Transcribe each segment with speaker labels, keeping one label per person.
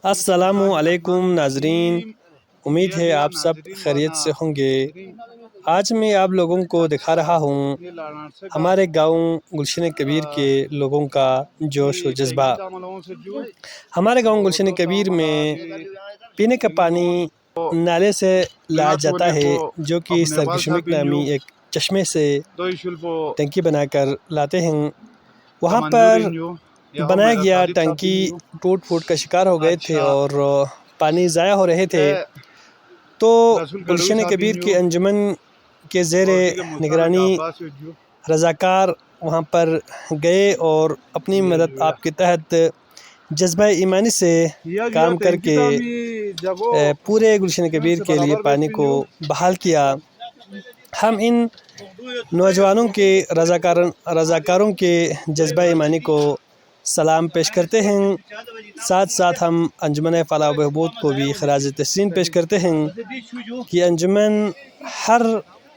Speaker 1: السلام علیکم ناظرین، امید ہے آپ سب خیریت سے ہوں گے۔ آج میں آپ لوگوں کو دکھا رہا ہوں ہمارے گاؤں گلشن کبیر کے لوگوں کا جوش و جذبہ۔ ہمارے گاؤں گلشن کبیر میں پینے کا پانی نالے سے لایا جاتا ہے، جو کہ سرگشمک نامی ایک چشمے سے ٹنکی بنا کر لاتے ہیں۔ وہاں پر بنایا گیا ٹنکی ٹوٹ پھوٹ کا شکار ہو گئے تھے اور پانی ضائع ہو رہے تھے، تو گلشن کبیر کی انجمن کے زیر نگرانی رضاکار وہاں پر گئے اور اپنی مدد آپ کے تحت جذبہ ایمانی سے کام کر کے پورے گلشن کبیر کے لیے پانی کو بحال کیا۔ ہم ان نوجوانوں کے رضاکاروں کے جذبہ ایمانی کو سلام پیش کرتے ہیں، ساتھ ساتھ ہم انجمن فلاح و بہبود کو بھی خراج تحسین پیش کرتے ہیں کہ انجمن ہر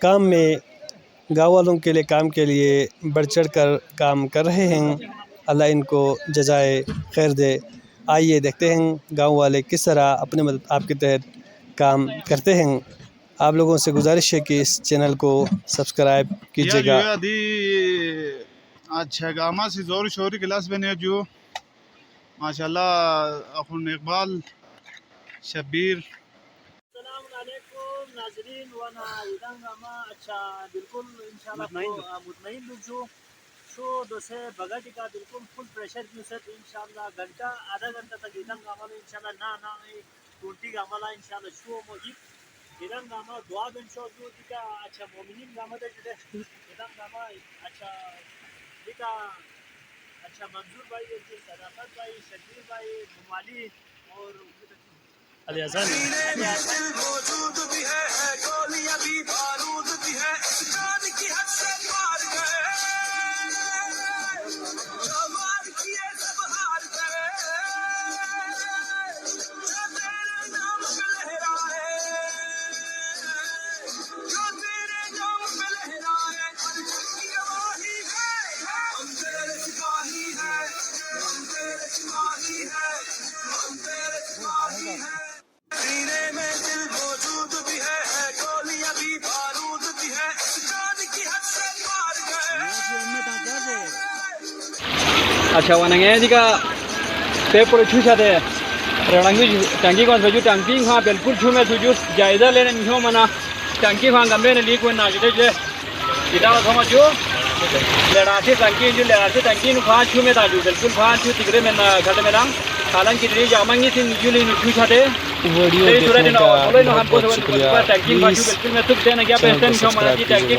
Speaker 1: کام میں گاؤں والوں کے لیے کام کے لیے بڑھ چڑھ کر کام کر رہے ہیں۔ اللہ ان کو جزائے خیر دے۔ آئیے دیکھتے ہیں گاؤں والے کس طرح اپنے مدد آپ کے تحت کام کرتے ہیں۔ آپ لوگوں سے گزارش ہے کہ اس چینل کو سبسکرائب کیجیے گا۔
Speaker 2: اچھا گاما سے زور شوری کلاس بنے جو ماشاءاللہ اخون اقبال شبیر۔
Speaker 1: السلام علیکم ناظرین وانا ایدان گاما اچھا بالکل انشاءاللہ مطمئن لوگ جو شو دو سے بگاٹی کا بالکل فل پریشر کیوں سے انشاءاللہ گھنٹہ آدھا گھنٹہ تک ایدان گاما لے انشاءاللہ نا ٹونٹی گاما لا انشاءاللہ شو موجود ایدان گاما دعا بن شو جو دیکھا اچھا مومنین گاما دے جدے ایدان گاما اچھا دیکھا اچھا منظور بھائی، صداقت بھائی، شکیر بھائی، ممالی اور علی حسن موجود بھی ہے، گولیاں بھی بارود بھی ہے، جان کی حد سے مار گئے، جو مار کیے سب ہار گئے، جو تیرے نام پہ لہرائے، جو تیرے نام پہ لہرائے، کی گواہی ہے، ہم تیرے سپاہی ہیں، ہم تیرے سپاہی ہیں، ہم تیرے سپاہی ہیں۔ سینے میں دل موجود بھی ہے، گولیاں بھی بارود بھی ہے، جان کی حد سے مار گئے۔
Speaker 3: اچھا وننگے جی کا پیپر چھوچا دے رنگی ٹنکی کو سجو ٹنکی ہاں بالکل چھو میں سجو جائزہ لینے نہیں منا ٹنکی ہاں گمبے نے لیک ہونا جدے جے جدا سما جو لڑاتی ٹنکی جو لڑاتی ٹنکی نو کھا چھو میں تا جو بالکل کھا چھو تگرے میں گھٹ میں رنگ حالان کی دری جامنگی تھی نیجولی نو چھوچا دے
Speaker 1: ویڈیو دیکھنے کا بہت بہت شکریہ۔
Speaker 3: ٹنکی بالکل میں تک دینا کیا بہتر نہیں منا کی ٹنکی